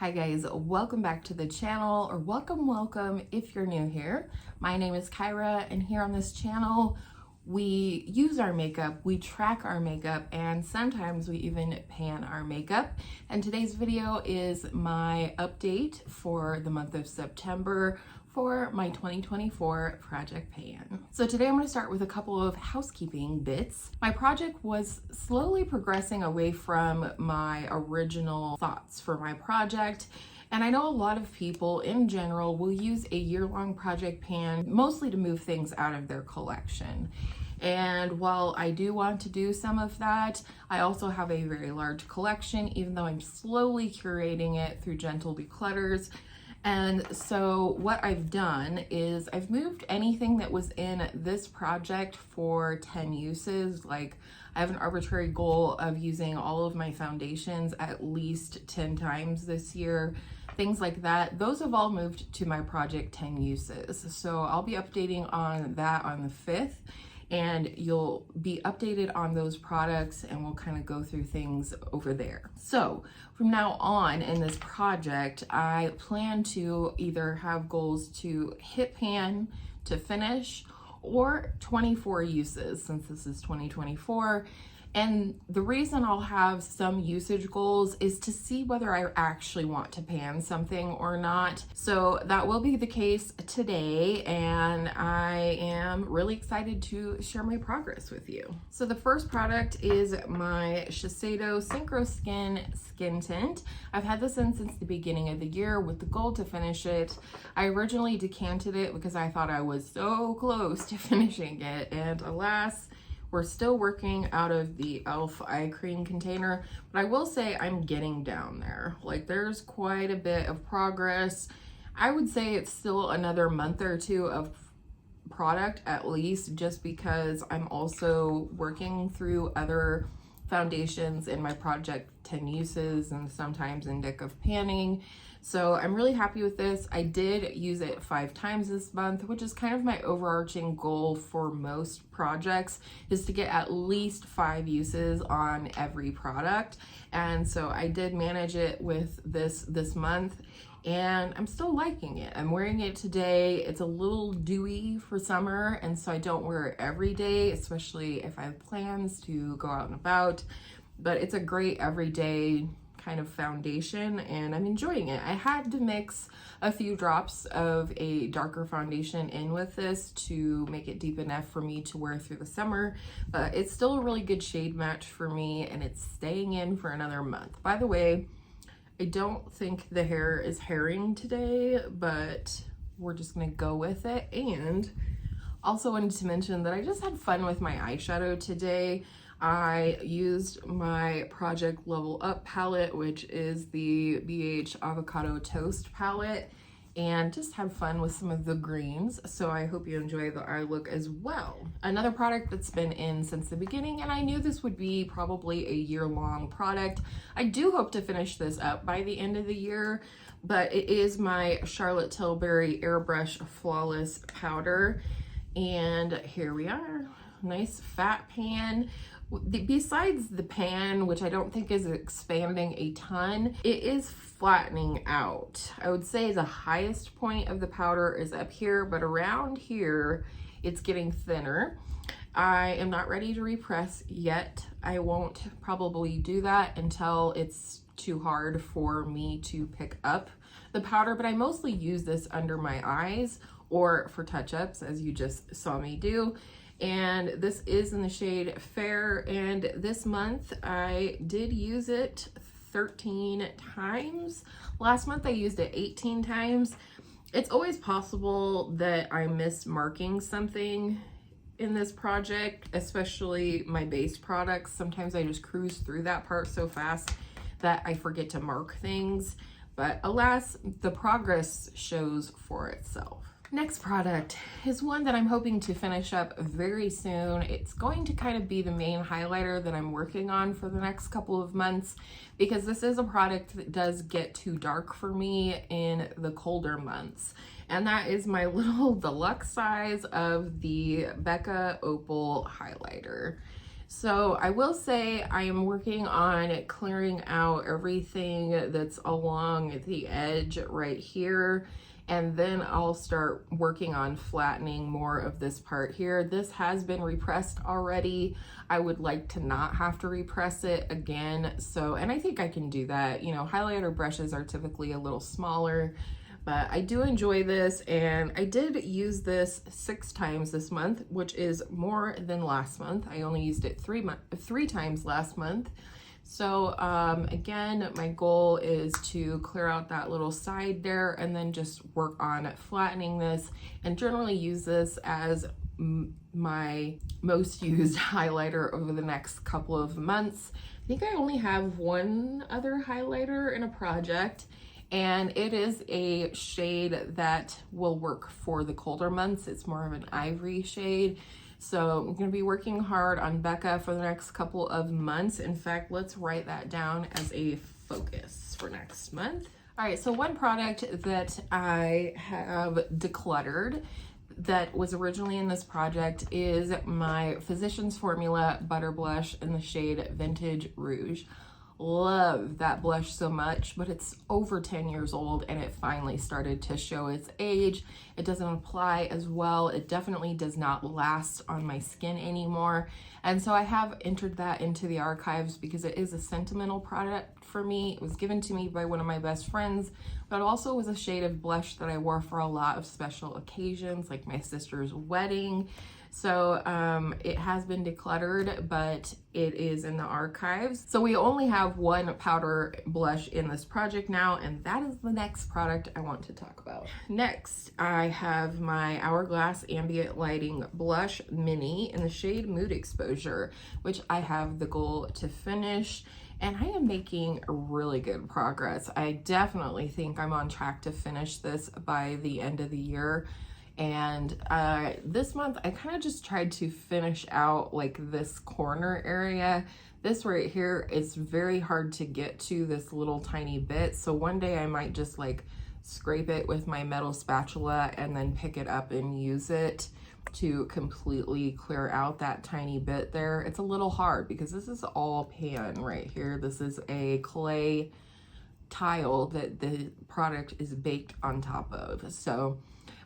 Hi guys, welcome back to the channel, or welcome if you're new here. My name is Kyra, and here on this channel we use our makeup, we track our makeup, and sometimes we even pan our makeup. And today's video is my update for the month of September for my 2024 project pan. So today I'm going to start with a couple of housekeeping bits. My project was slowly progressing away from my original thoughts for my project. And I know a lot of people in general will use a year-long project pan mostly to move things out of their collection. And while I do want to do some of that, I also have a very large collection, even though I'm slowly curating it through gentle declutters. And so what I've done is I've moved anything that was in this project for 10 uses. Like, I have an arbitrary goal of using all of my foundations at least 10 times this year, things like that. Those have all moved to my project 10 uses. So I'll be updating on that on the 5th. And you'll be updated on those products, and we'll kind of go through things over there. So from now on in this project, I plan to either have goals to hit pan to finish, or 24 uses since this is 2024. And the reason I'll have some usage goals is to see whether I actually want to pan something or not. So that will be the case today, and I am really excited to share my progress with you. So the first product is my Shiseido Synchro Skin Tint. I've had this in since the beginning of the year with the goal to finish it. I originally decanted it because I thought I was so close to finishing it, and alas, we're still working out of the e.l.f. eye cream container, but I will say I'm getting down there. Like, there's quite a bit of progress. I would say it's still another month or two of product at least, just because I'm also working through other foundations in my project 10 uses and sometimes in deck of panning. So I'm really happy with this. I did use it 5 times this month, which is kind of my overarching goal for most projects, is to get at least 5 uses on every product. And so I did manage it with this month, and I'm still liking it. I'm wearing it today. It's a little dewy for summer, and so I don't wear it every day, especially if I have plans to go out and about. But it's a great everyday kind of foundation, and I'm enjoying it. I had to mix a few drops of a darker foundation in with this to make it deep enough for me to wear through the summer, but it's still a really good shade match for me, and it's staying in for another month. By the way, I don't think the hair is hairing today, but we're just gonna go with it. And also wanted to mention that I just had fun with my eyeshadow today. I used my Project Level Up palette, which is the BH Avocado Toast palette, and just had fun with some of the greens. So I hope you enjoy the eye look as well. Another product that's been in since the beginning, and I knew this would be probably a year-long product. I do hope to finish this up by the end of the year, but it is my Charlotte Tilbury Airbrush Flawless Powder. And here we are, nice fat pan. Besides the pan, which I don't think is expanding a ton, it is flattening out. I would say the highest point of the powder is up here, but around here it's getting thinner. I am not ready to repress yet. I won't probably do that until it's too hard for me to pick up the powder, but I mostly use this under my eyes or for touch-ups, as you just saw me do. And this is in the shade Fair, and this month I did use it 13 times. Last month I used it 18 times. It's always possible that I miss marking something in this project, especially my base products. Sometimes I just cruise through that part so fast that I forget to mark things, but alas, the progress shows for itself. Next product is one that I'm hoping to finish up very soon. It's going to kind of be the main highlighter that I'm working on for the next couple of months, because this is a product that does get too dark for me in the colder months. And that is my little deluxe size of the Becca Opal highlighter. So I will say I am working on clearing out everything that's along the edge right here. And then I'll start working on flattening more of this part here. This has been repressed already. I would like to not have to repress it again. So, and I think I can do that. You know, highlighter brushes are typically a little smaller, but I do enjoy this, and I did use this 6 times this month, which is more than last month. I only used it 3 times last month. So again, my goal is to clear out that little side there and then just work on flattening this, and generally use this as my most used highlighter over the next couple of months. I think I only have one other highlighter in a project, and it is a shade that will work for the colder months. It's more of an ivory shade. So I'm going to be working hard on Becca for the next couple of months. In fact, let's write that down as a focus for next month. All right, so one product that I have decluttered that was originally in this project is my Physicians Formula Butter Blush in the shade Vintage Rouge. Love that blush so much, but it's over 10 years old and it finally started to show its age. It doesn't apply as well. It definitely does not last on my skin anymore. And so I have entered that into the archives because it is a sentimental product for me. It was given to me by one of my best friends, but it also was a shade of blush that I wore for a lot of special occasions, like my sister's wedding. So it has been decluttered, but it is in the archives. So we only have one powder blush in this project now, and that is the next product I want to talk about. Next, I have my Hourglass Ambient Lighting Blush Mini in the shade Mood Exposure, which I have the goal to finish. And I am making really good progress. I definitely think I'm on track to finish this by the end of the year. And this month I kind of just tried to finish out like this corner area. This right here is very hard to get to, this little tiny bit. So one day I might just like scrape it with my metal spatula and then pick it up and use it to completely clear out that tiny bit there. It's a little hard because this is all pan right here. This is a clay tile that the product is baked on top of. So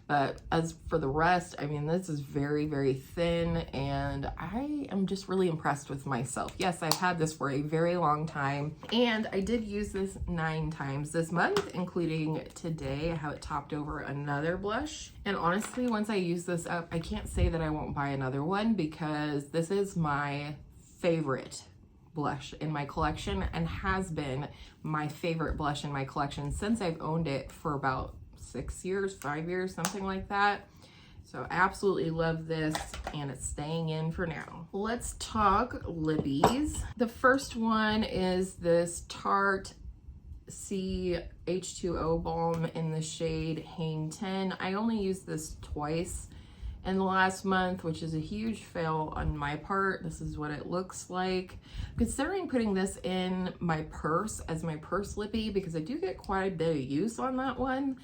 but as for the rest, I mean, this is very, very thin, and I am just really impressed with myself. Yes, I've had this for a very long time, and I did use this 9 times this month, including today. I have it topped over another blush. And honestly, once I use this up, I can't say that I won't buy another one because this is my favorite blush in my collection and has been my favorite blush in my collection since I've owned it for about 6 years, 5 years, something like that. So I absolutely love this, and it's staying in for now. Let's talk lippies. The first one is this Tarte C H2O balm in the shade Hang 10. I only used this twice in the last month, which is a huge fail on my part. This is what it looks like. Considering putting this in my purse as my purse lippy, because I do get quite a bit of use on that one.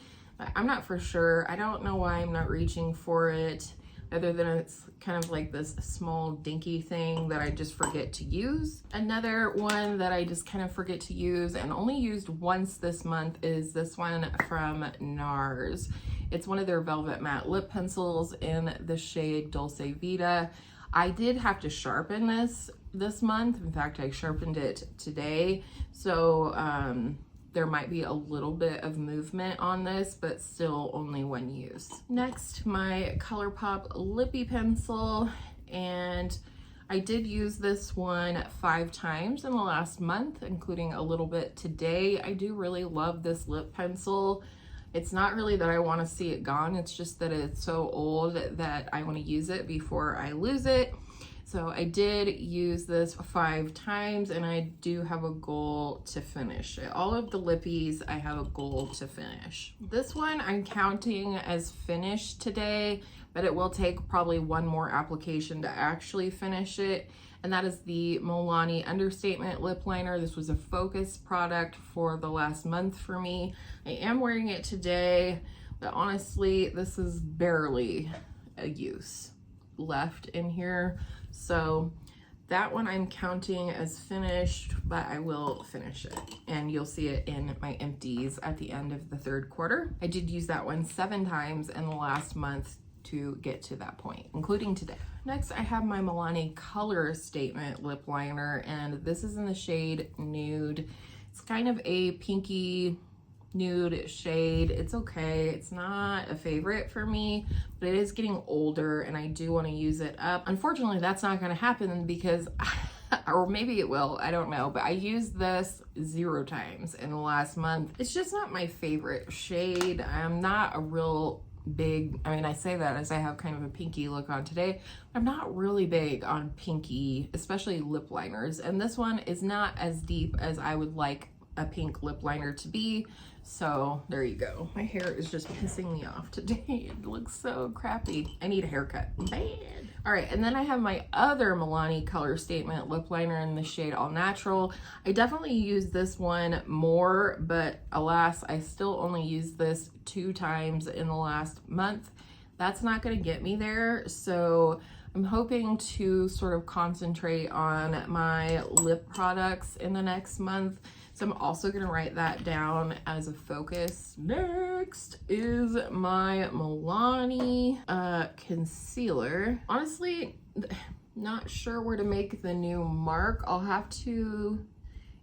I'm not for sure. I don't know why I'm not reaching for it, other than it's kind of like this small dinky thing that I just forget to use. Another one that I just kind of forget to use and only used once this month is this one from NARS. It's one of their Velvet Matte lip pencils in the shade Dulce Vita. I did have to sharpen this month. In fact, I sharpened it today. So there might be a little bit of movement on this, but still only one use. Next, my ColourPop lippy pencil, and I did use this one 5 times in the last month, including a little bit today. I do really love this lip pencil. It's not really that I want to see it gone, it's just that it's so old that I want to use it before I lose it. So I did use this 5 times, and I do have a goal to finish it. All of the lippies, I have a goal to finish. This one I'm counting as finished today, but it will take probably one more application to actually finish it. And that is the Milani Understatement Lip Liner. This was a focus product for the last month for me. I am wearing it today, but honestly, this is barely a use left in here. So that one I'm counting as finished, but I will finish it and you'll see it in my empties at the end of the third quarter. I did use that one 7 times in the last month to get to that point, including today. Next, I have my Milani Color Statement lip liner, and this is in the shade Nude. It's kind of a pinky nude shade. It's okay. It's not a favorite for me, but it is getting older and I do want to use it up. Unfortunately, that's not going to happen because or maybe it will, I don't know, but I used this 0 times in the last month. It's just not my favorite shade. I'm not a real big, I mean, I say that as I have kind of a pinky look on today. I'm not really big on pinky, especially lip liners, and this one is not as deep as I would like a pink lip liner to be. So there you go. My hair is just pissing me off today. It looks so crappy. I need a haircut bad. All right, and then I have my other Milani Color Statement lip liner in the shade All Natural. I definitely use this one more, but alas, I still only used this 2 times in the last month. That's not gonna get me there, so I'm hoping to sort of concentrate on my lip products in the next month. So I'm also gonna write that down as a focus. Next is my Milani concealer. Honestly, not sure where to make the new mark. I'll have to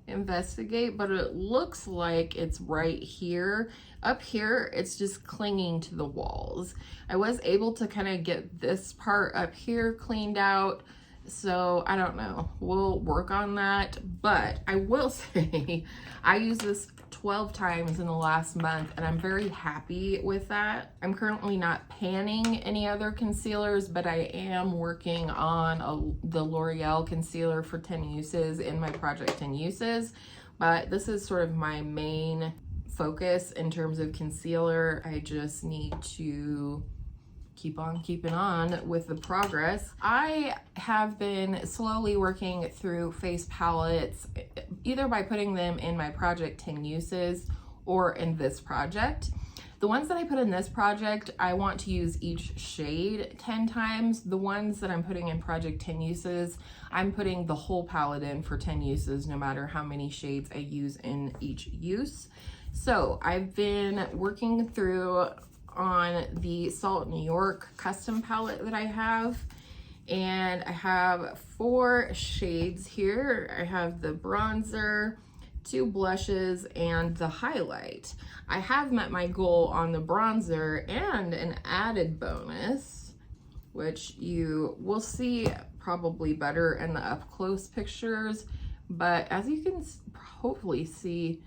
investigate, but it looks like it's right here. Up here, it's just clinging to the walls. I was able to kind of get this part up here cleaned out, so I don't know, we'll work on that. But I will say I used this 12 times in the last month and I'm very happy with that. I'm currently not panning any other concealers, but I am working on the L'Oreal concealer for 10 uses in my project 10 uses, but this is sort of my main focus in terms of concealer. I just need to keep on keeping on with the progress. I have been slowly working through face palettes, either by putting them in my project 10 uses or in this project. The ones that I put in this project, I want to use each shade 10 times. The ones that I'm putting in project 10 uses, I'm putting the whole palette in for 10 uses, no matter how many shades I use in each use. So I've been working through on the Salt New York custom palette that I have, and I have 4 shades here. I have the bronzer, 2 blushes, and the highlight. I have met my goal on the bronzer, and an added bonus, which you will see probably better in the up close pictures, but as you can hopefully see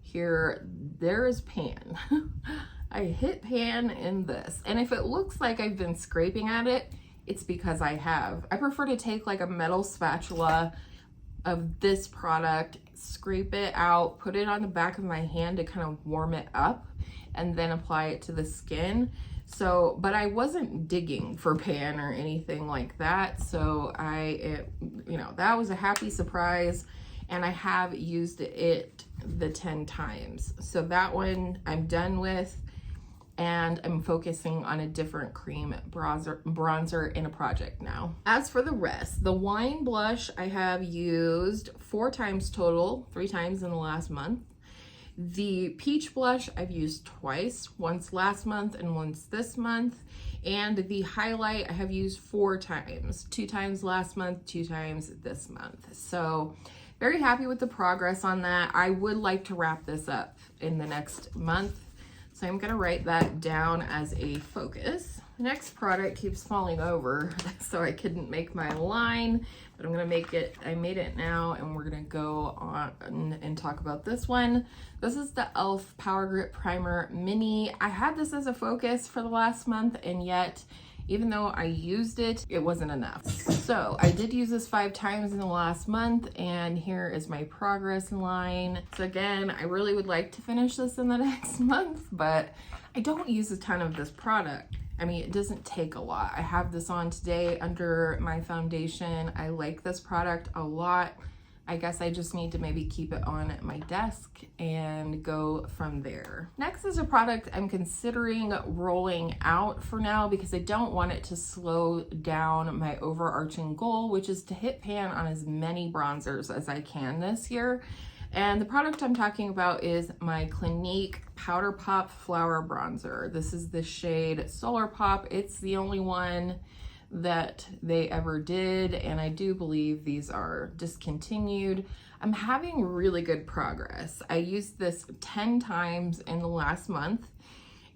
here, there is pan. I hit pan in this, and if it looks like I've been scraping at it, it's because I have. I prefer to take like a metal spatula of this product, scrape it out, put it on the back of my hand to kind of warm it up, and then apply it to the skin. So, but I wasn't digging for pan or anything like that, so you know, that was a happy surprise, and I have used it the 10 times. So that one I'm done with, and I'm focusing on a different cream bronzer in a project now. As for the rest, the wine blush I have used 4 times total, 3 times in the last month. The peach blush I've used twice, once last month and once this month. And the highlight I have used 4 times, 2 times last month, 2 times this month. So very happy with the progress on that. I would like to wrap this up in the next month, so I'm gonna write that down as a focus. The next product keeps falling over, so I couldn't make my line, but I'm gonna make it. I made it now, and we're gonna go on and talk about this one. This is the e.l.f. Power Grip Primer Mini. I had this as a focus for the last month, and yet, even though I used it, it wasn't enough. So I did use this 5 times in the last month, and here is my progress line. So again, I really would like to finish this in the next month, but I don't use a ton of this product. I mean, it doesn't take a lot. I have this on today under my foundation. I like this product a lot. I guess I just need to maybe keep it on my desk and go from there. Next is a product I'm considering rolling out for now because I don't want it to slow down my overarching goal, which is to hit pan on as many bronzers as I can this year. And the product I'm talking about is my Clinique Powder Pop Flower Bronzer. This is the shade Solar Pop. It's the only one that they ever did, and I do believe these are discontinued. I'm having really good progress. I used this 10 times in the last month,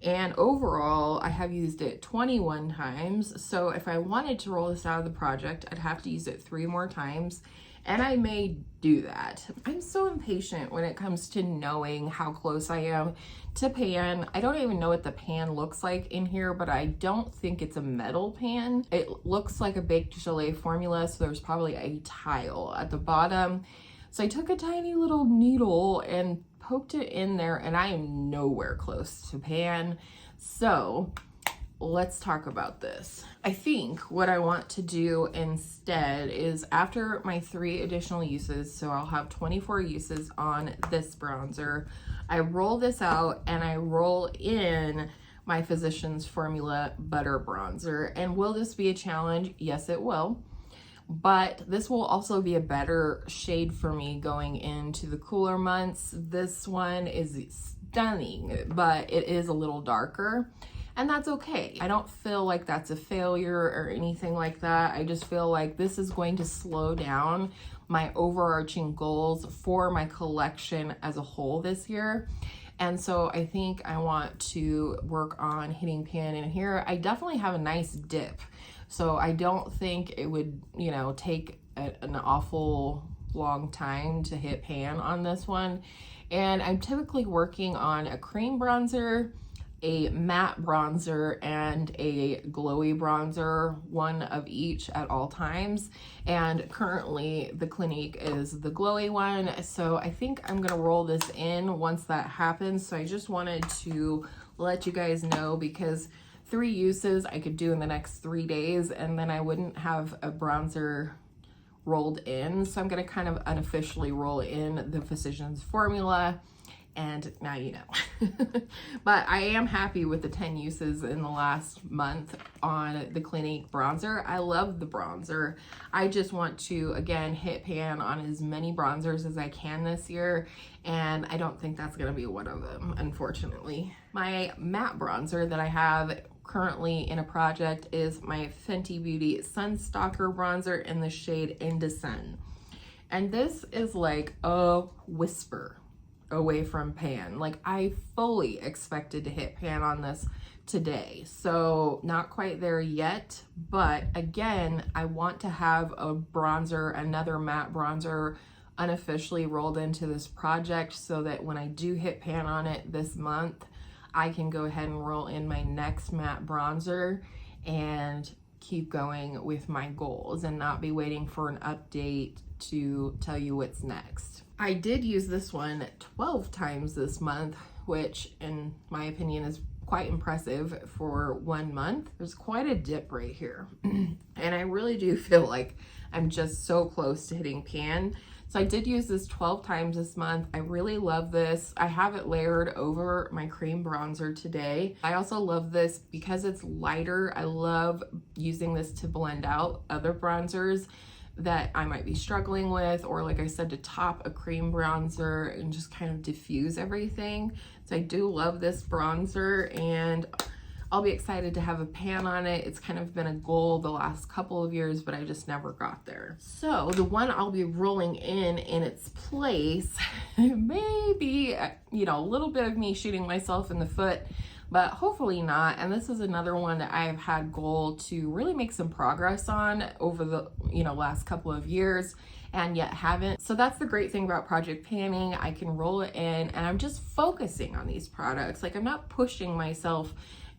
and overall I have used it 21 times. So if I wanted to roll this out of the project, I'd have to use it 3 more times, and I may do that. I'm so impatient when it comes to knowing how close I am to pan. I don't even know what the pan looks like in here, but I don't think it's a metal pan. It looks like a baked gelée formula, so there's probably a tile at the bottom. So I took a tiny little needle and poked it in there, and I am nowhere close to pan. So let's talk about this. I think what I want to do instead is, after my 3 additional uses, so I'll have 24 uses on this bronzer, I roll this out and I roll in my Physicians Formula Butter Bronzer. And will this be a challenge? Yes, it will. But this will also be a better shade for me going into the cooler months. This one is stunning, but it is a little darker. And that's okay. I don't feel like that's a failure or anything like that. I just feel like this is going to slow down my overarching goals for my collection as a whole this year. And so I think I want to work on hitting pan in here. I definitely have a nice dip, so I don't think it would, you know, take an awful long time to hit pan on this one. And I'm typically working on a cream bronzer, a matte bronzer, and a glowy bronzer, one of each at all times. And currently the Clinique is the glowy one, so I think I'm gonna roll this in once that happens. So I just wanted to let you guys know, because 3 uses I could do in the next 3 days, and then I wouldn't have a bronzer rolled in. So I'm gonna kind of unofficially roll in the Physicians Formula, and now you know. But I am happy with the 10 uses in the last month on the Clinique bronzer. I love the bronzer. I just want to, again, hit pan on as many bronzers as I can this year, and I don't think that's gonna be one of them, unfortunately. My matte bronzer that I have currently in a project is my Fenty Beauty Sunstalker bronzer in the shade Into Sun. And this is like a whisper away from pan. Like, I fully expected to hit pan on this today, so not quite there yet. But again, I want to have a bronzer, another matte bronzer, unofficially rolled into this project, so that when I do hit pan on it this month, I can go ahead and roll in my next matte bronzer and keep going with my goals and not be waiting for an update to tell you what's next. I did use this one 12 times this month, which in my opinion is quite impressive for 1 month. There's quite a dip right here. And I really do feel like I'm just so close to hitting pan. So I did use this 12 times this month. I really love this. I have it layered over my cream bronzer today. I also love this because it's lighter. I love using this to blend out other bronzers that I might be struggling with, or like I said, to top a cream bronzer and just kind of diffuse everything. So I do love this bronzer, and I'll be excited to have a pan on it. It's kind of been a goal the last couple of years, but I just never got there. So the one I'll be rolling in its place, maybe, you know, a little bit of me shooting myself in the foot, but hopefully not. And this is another one that I've had goal to really make some progress on over the, you know, last couple of years, and yet haven't. So that's the great thing about project panning. I can roll it in, and I'm just focusing on these products. Like, I'm not pushing myself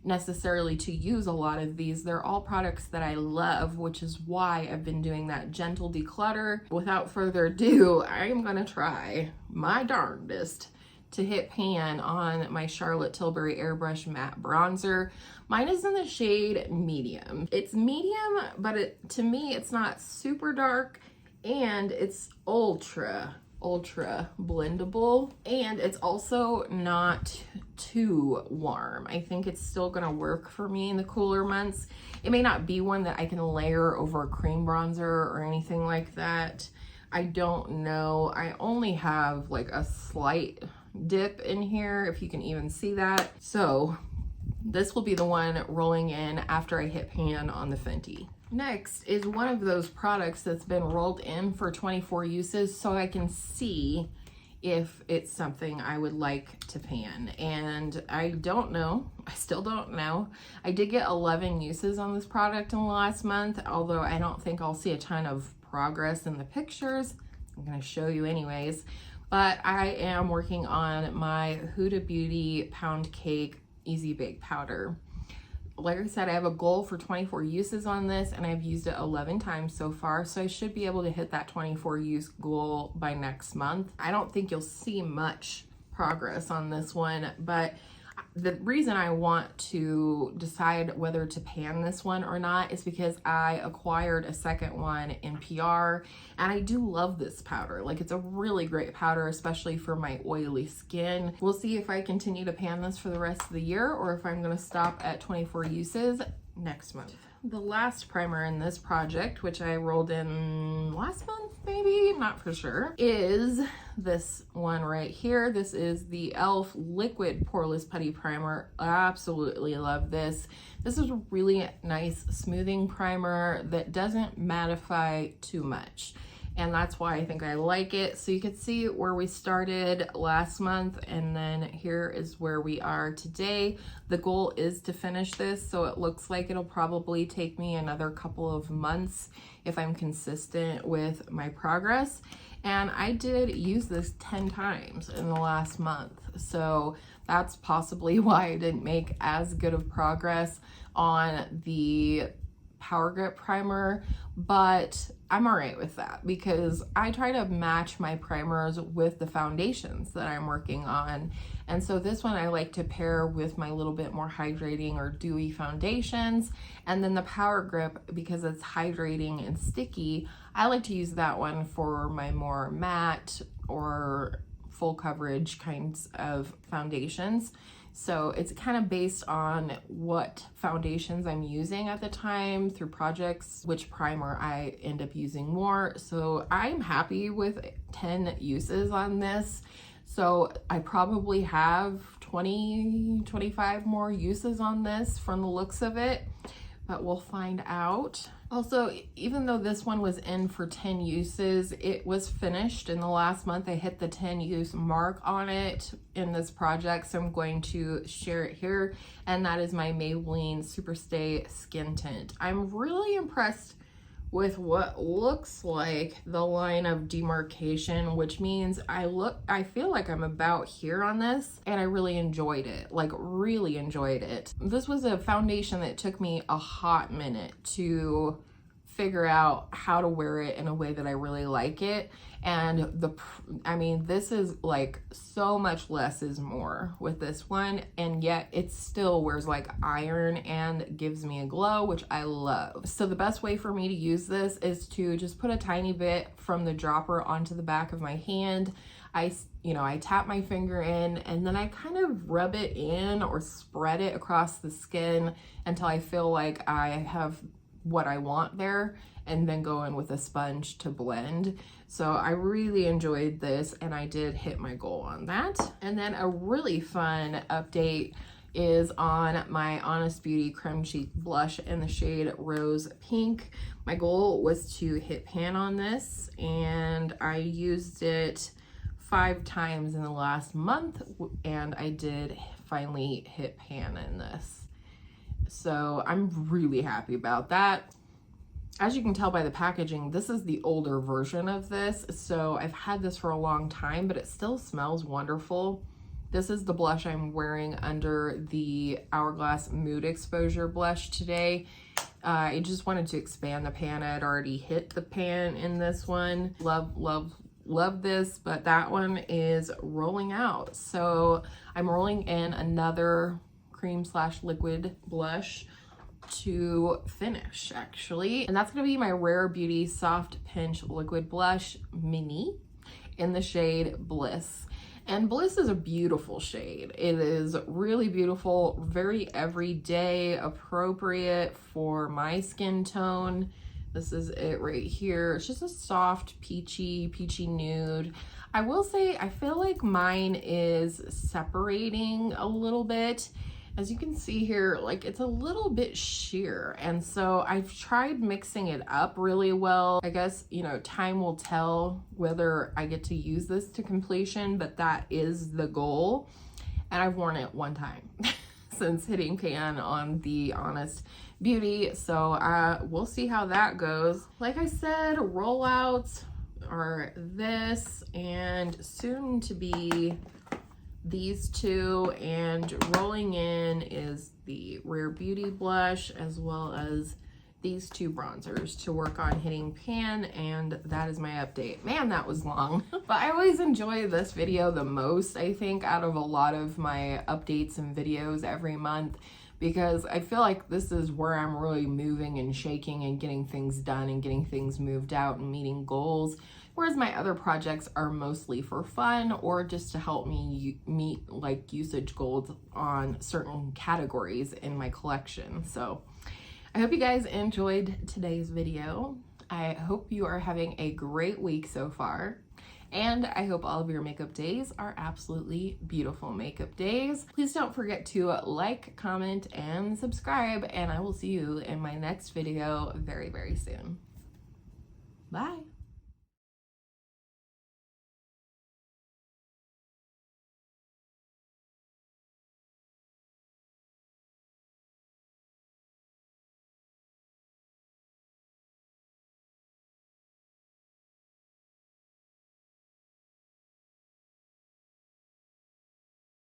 necessarily to use a lot of these. They're all products that I love, which is why I've been doing that gentle declutter. Without further ado, I'm gonna try my darndest to hit pan on my Charlotte Tilbury Airbrush Matte Bronzer. Mine is in the shade medium. It's medium, but to me, it's not super dark. and it's ultra blendable, and it's also not too warm. I think it's still gonna work for me in the cooler months. It may not be one that I can layer over a cream bronzer or anything like that. I don't know. I only have like a slight dip in here, if you can even see that. So this will be the one rolling in after I hit pan on the Fenty. Next is one of those products that's been rolled in for 24 uses, so I can see if it's something I would like to pan. And I don't know, I still don't know. I did get 11 uses on this product in the last month, although I don't think I'll see a ton of progress in the pictures. I'm gonna show you anyways. But I am working on my Huda Beauty Pound Cake Easy Bake Powder. Like I said, I have a goal for 24 uses on this, and I've used it 11 times so far, so I should be able to hit that 24 use goal by next month. I don't think you'll see much progress on this one, but the reason I want to decide whether to pan this one or not is because I acquired a second one in PR, and I do love this powder. Like, it's a really great powder, especially for my oily skin. We'll see if I continue to pan this for the rest of the year or if I'm gonna stop at 24 uses next month. The last primer in this project, which I rolled in last month, maybe, not for sure, is this one right here. This is the e.l.f. Liquid Poreless Putty Primer. I absolutely love this. This is a really nice smoothing primer that doesn't mattify too much. And that's why I think I like it. So you can see where we started last month, and then here is where we are today. The goal is to finish this, so it looks like it'll probably take me another couple of months if I'm consistent with my progress. And I did use this 10 times in the last month, so that's possibly why I didn't make as good of progress on the Power Grip primer, but I'm all right with that because I try to match my primers with the foundations that I'm working on. And so this one I like to pair with my little bit more hydrating or dewy foundations. And then the Power Grip, because it's hydrating and sticky, I like to use that one for my more matte or full coverage kinds of foundations. So it's kind of based on what foundations I'm using at the time through projects, which primer I end up using more. So I'm happy with 10 uses on this. So I probably have 20, 25 more uses on this from the looks of it, but we'll find out. Also, even though this one was in for 10 uses, it was finished in the last month. I hit the 10 use mark on it in this project, so I'm going to share it here. And that is my Maybelline Superstay Skin Tint. I'm really impressed with what looks like the line of demarcation, which means I feel like I'm about here on this, and I really enjoyed it, like really enjoyed it. This was a foundation that took me a hot minute to figure out how to wear it in a way that I really like it. And I mean, this is like so much less is more with this one, and yet it still wears like iron and gives me a glow, which I love. So the best way for me to use this is to just put a tiny bit from the dropper onto the back of my hand. I tap my finger in, and then I kind of rub it in or spread it across the skin until I feel like I have what I want there, and then go in with a sponge to blend. So I really enjoyed this, and I did hit my goal on that. And then a really fun update is on my Honest Beauty Creme Cheek Blush in the shade Rose Pink. My goal was to hit pan on this, and I used it 5 times in the last month, and I did finally hit pan in this. So I'm really happy about that. As you can tell by the packaging, this is the older version of this. So I've had this for a long time, but it still smells wonderful. This is the blush I'm wearing under the Hourglass Mood Exposure blush today. I just wanted to expand the pan. I had already hit the pan in this one. Love this, but that one is rolling out. So I'm rolling in another cream/liquid blush to finish actually. And that's gonna be my Rare Beauty Soft Pinch Liquid Blush Mini in the shade Bliss. And Bliss is a beautiful shade. It is really beautiful, very everyday, appropriate for my skin tone. This is it right here. It's just a soft, peachy nude. I will say, I feel like mine is separating a little bit. As you can see here, like it's a little bit sheer. And so I've tried mixing it up really well. I guess, you know, time will tell whether I get to use this to completion, but that is the goal. And I've worn it one time since hitting pan on the Honest Beauty. So we'll see how that goes. Like I said, rollouts are this and soon to be these two, and Rolling In is the Rare Beauty blush, as well as these two bronzers to work on hitting pan. And that is my update. Man, that was long. But I always enjoy this video the most, I think, out of a lot of my updates and videos every month, because I feel like this is where I'm really moving and shaking and getting things done and getting things moved out and meeting goals. Whereas my other projects are mostly for fun or just to help me meet like usage goals on certain categories in my collection. So I hope you guys enjoyed today's video. I hope you are having a great week so far. And I hope all of your makeup days are absolutely beautiful makeup days. Please don't forget to like, comment, and subscribe. And I will see you in my next video very, very soon. Bye.